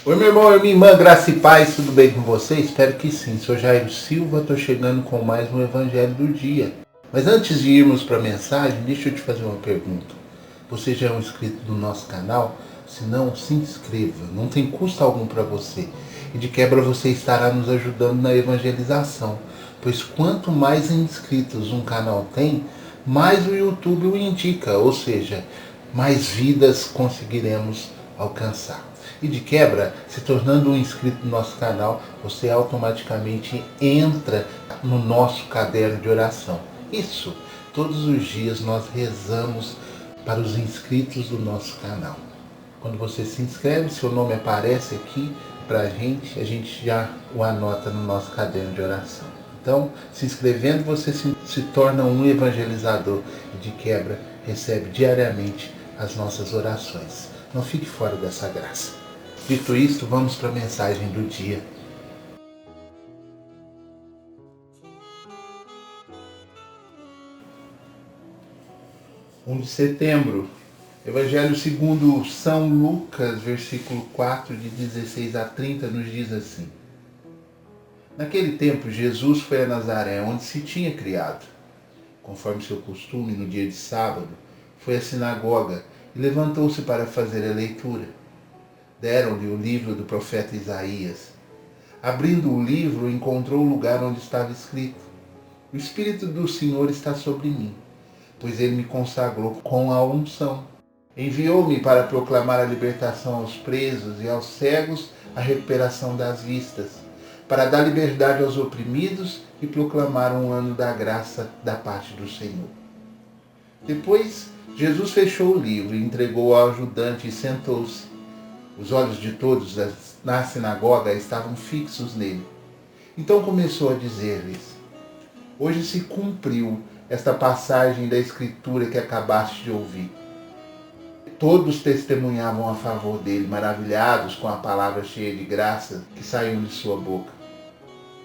Oi, meu irmão e minha irmã, graça e paz, tudo bem com você? Espero que sim. Sou Jairo Silva, estou chegando com mais um Evangelho do Dia. Mas antes de irmos para a mensagem, deixa eu te fazer uma pergunta. Você já é um inscrito do nosso canal? Se não, se inscreva, não tem custo algum para você. E de quebra você estará nos ajudando na evangelização. Pois quanto mais inscritos um canal tem, mais o YouTube o indica, ou seja, mais vidas conseguiremos alcançar. E de quebra, se tornando um inscrito do nosso canal, você automaticamente entra no nosso caderno de oração. Isso, todos os dias nós rezamos para os inscritos do nosso canal. Quando você se inscreve, seu nome aparece aqui para a gente já o anota no nosso caderno de oração. Então, se inscrevendo, você se torna um evangelizador e de quebra recebe diariamente as nossas orações. Não fique fora dessa graça. Dito isto, vamos para a mensagem do dia. De setembro, Evangelho segundo São Lucas, versículo 4, de 16 a 30, nos diz assim. Naquele tempo, Jesus foi a Nazaré, onde se tinha criado. Conforme seu costume, no dia de sábado, foi à sinagoga e levantou-se para fazer a leitura. Deram-lhe o livro do profeta Isaías. Abrindo o livro, encontrou o lugar onde estava escrito: O Espírito do Senhor está sobre mim, pois ele me consagrou com a unção. Enviou-me para proclamar a libertação aos presos e aos cegos a recuperação das vistas, para dar liberdade aos oprimidos e proclamar um ano da graça da parte do Senhor. Depois, Jesus fechou o livro e entregou ao ajudante e sentou-se. Os olhos de todos na sinagoga estavam fixos nele. Então começou a dizer-lhes: Hoje se cumpriu esta passagem da Escritura que acabaste de ouvir. Todos testemunhavam a favor dele, maravilhados com a palavra cheia de graça que saiu de sua boca.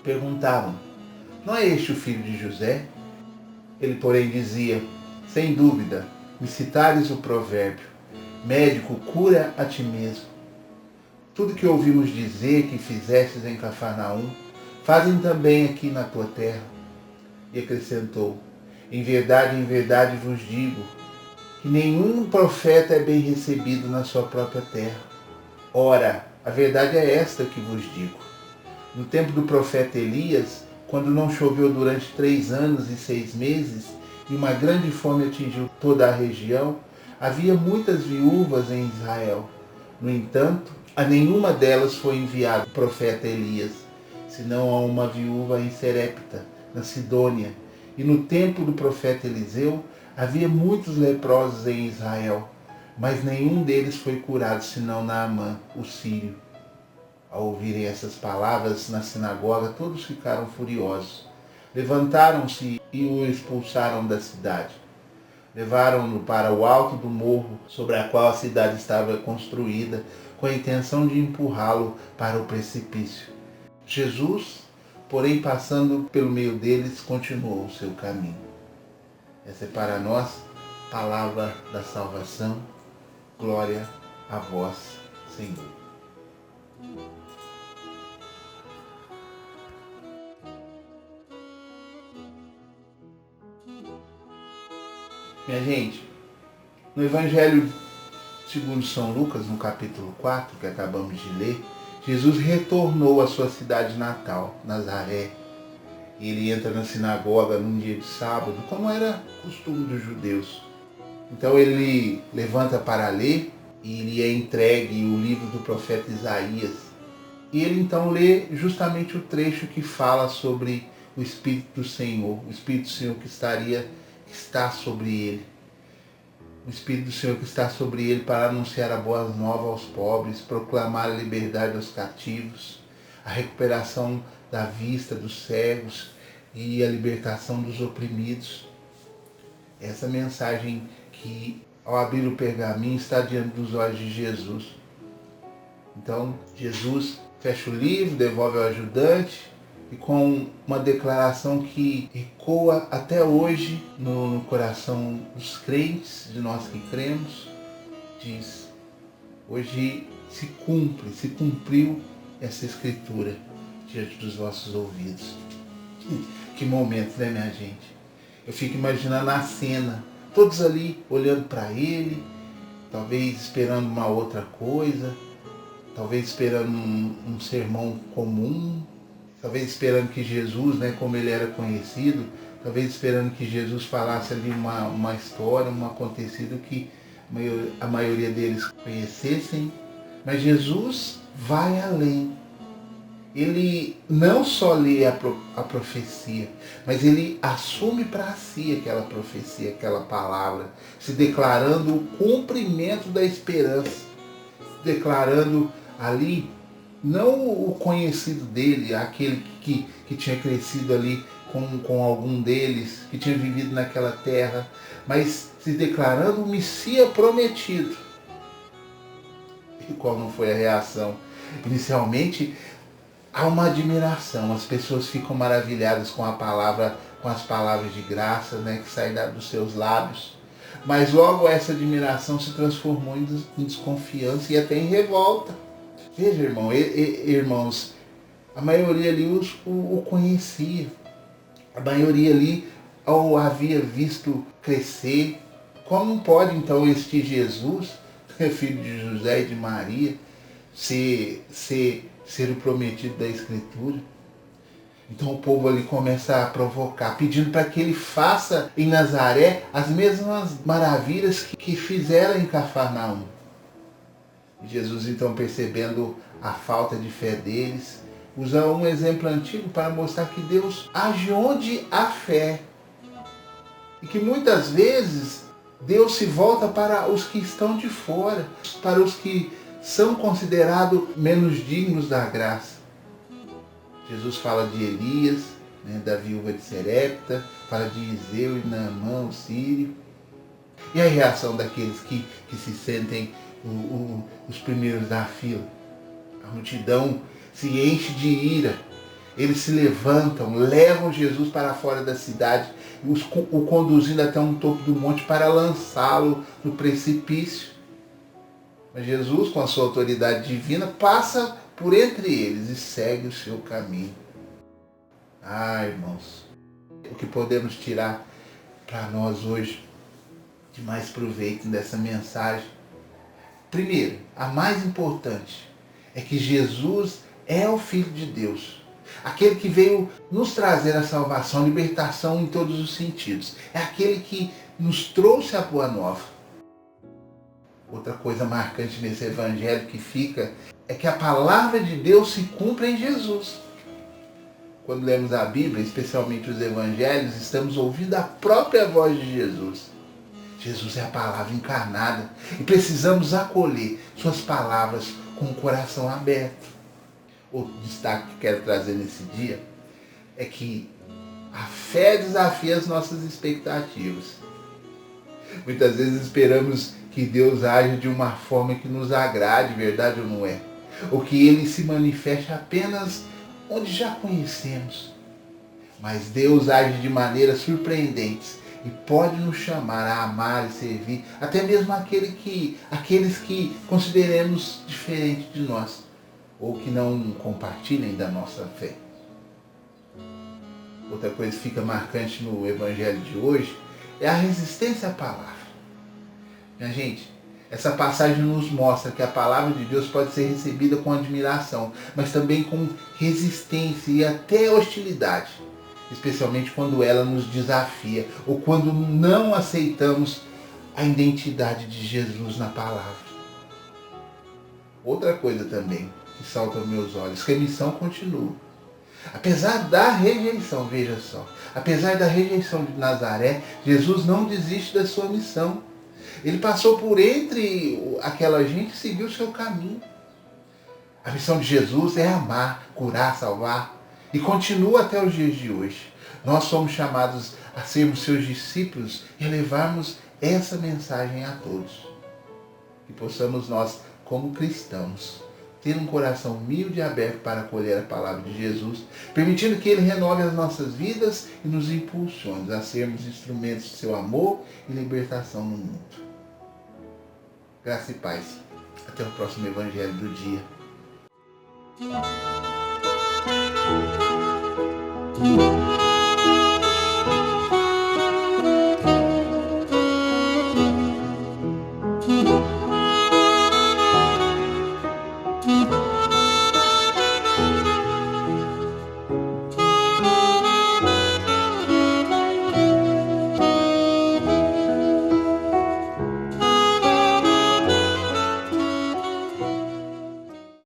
Perguntavam: Não é este o filho de José? Ele, porém, dizia: Sem dúvida, me citares o provérbio: Médico, cura a ti mesmo. Tudo que ouvimos dizer que fizestes em Cafarnaum, fazem também aqui na tua terra. E acrescentou: em verdade vos digo, que nenhum profeta é bem recebido na sua própria terra. Ora, a verdade é esta que vos digo. No tempo do profeta Elias, quando não choveu durante 3 anos e 6 meses, e uma grande fome atingiu toda a região, havia muitas viúvas em Israel. No entanto, a nenhuma delas foi enviado o profeta Elias, senão a uma viúva em Serepta, na Sidônia. E no tempo do profeta Eliseu, havia muitos leprosos em Israel, mas nenhum deles foi curado, senão Naamã, o sírio. Ao ouvirem essas palavras na sinagoga, todos ficaram furiosos. Levantaram-se e o expulsaram da cidade. Levaram-no para o alto do morro sobre a qual a cidade estava construída, com a intenção de empurrá-lo para o precipício. Jesus, porém, passando pelo meio deles, continuou o seu caminho. Essa é para nós palavra da salvação. Glória a vós, Senhor. Minha gente, no Evangelho segundo São Lucas, no capítulo 4, que acabamos de ler, Jesus retornou à sua cidade natal, Nazaré. E ele entra na sinagoga num dia de sábado, como era costume dos judeus. Então ele levanta para ler e lhe é entregue o livro do profeta Isaías. E ele então lê justamente o trecho que fala sobre o Espírito do Senhor, o Espírito do Senhor que está sobre ele. O Espírito do Senhor que está sobre ele para anunciar a boa nova aos pobres, proclamar a liberdade aos cativos, a recuperação da vista dos cegos e a libertação dos oprimidos. Essa mensagem que, ao abrir o pergaminho, está diante dos olhos de Jesus. Então, Jesus fecha o livro, devolve ao ajudante e com uma declaração que ecoa até hoje no coração dos crentes, de nós que cremos, diz: hoje se cumpriu essa escritura diante dos vossos ouvidos. Que momento, né, minha gente? Eu fico imaginando a cena, todos ali olhando para ele, talvez esperando uma outra coisa, talvez esperando um sermão comum, talvez esperando que Jesus, né, como ele era conhecido, talvez esperando que Jesus falasse ali uma história, um acontecido que a maioria deles conhecessem. Mas Jesus vai além. Ele não só lê a profecia, mas ele assume para si aquela profecia, aquela palavra, se declarando o cumprimento da esperança, declarando ali não o conhecido dele, aquele que tinha crescido ali com algum deles, que tinha vivido naquela terra, mas se declarando o Messias prometido. E qual não foi a reação? Inicialmente, há uma admiração, as pessoas ficam maravilhadas com a palavra, com as palavras de graça, né, que saem dos seus lábios. Mas logo essa admiração se transformou em desconfiança e até em revolta. Veja, irmãos, a maioria ali o conhecia. A maioria ali o havia visto crescer. Como pode então este Jesus, filho de José e de Maria, ser o prometido da Escritura? Então o povo ali começa a provocar, pedindo para que ele faça em Nazaré as mesmas maravilhas que fizeram em Cafarnaum. E Jesus, então, percebendo a falta de fé deles, usa um exemplo antigo para mostrar que Deus age onde há fé. E que muitas vezes Deus se volta para os que estão de fora, para os que são considerados menos dignos da graça. Jesus fala de Elias, né, da viúva de Serepta, fala de Iseu e Naamã, o sírio. E a reação daqueles que se sentem os primeiros da fila? A multidão se enche de ira. Eles se levantam, levam Jesus para fora da cidade, o conduzindo até um topo do monte para lançá-lo no precipício. Mas Jesus, com a sua autoridade divina, passa por entre eles e segue o seu caminho. Ah, irmãos, o que podemos tirar para nós hoje de mais proveito dessa mensagem? Primeiro, a mais importante, é que Jesus é o Filho de Deus. Aquele que veio nos trazer a salvação, a libertação em todos os sentidos. É aquele que nos trouxe a boa nova. Outra coisa marcante nesse evangelho que fica é que a palavra de Deus se cumpre em Jesus. Quando lemos a Bíblia, especialmente os evangelhos, estamos ouvindo a própria voz de Jesus. Jesus é a palavra encarnada e precisamos acolher suas palavras com o coração aberto. Outro destaque que quero trazer nesse dia é que a fé desafia as nossas expectativas. Muitas vezes esperamos que Deus age de uma forma que nos agrade, verdade ou não é? Ou que Ele se manifeste apenas onde já conhecemos. Mas Deus age de maneiras surpreendentes e pode nos chamar a amar e servir, até mesmo aqueles que consideremos diferentes de nós, ou que não compartilhem da nossa fé. Outra coisa que fica marcante no evangelho de hoje é a resistência à palavra. Minha gente, essa passagem nos mostra que a palavra de Deus pode ser recebida com admiração, mas também com resistência e até hostilidade, especialmente quando ela nos desafia ou quando não aceitamos a identidade de Jesus na palavra. Outra coisa também que salta aos meus olhos, que a missão continua. Apesar da rejeição, veja só, apesar da rejeição de Nazaré, Jesus não desiste da sua missão. Ele passou por entre aquela gente e seguiu o seu caminho. A missão de Jesus é amar, curar, salvar e continua até os dias de hoje. Nós somos chamados a sermos seus discípulos e levarmos essa mensagem a todos. Que possamos nós, como cristãos, ter um coração humilde e aberto para acolher a palavra de Jesus, permitindo que Ele renove as nossas vidas e nos impulsione a sermos instrumentos de seu amor e libertação no mundo. Graça e paz. Até o próximo Evangelho do dia.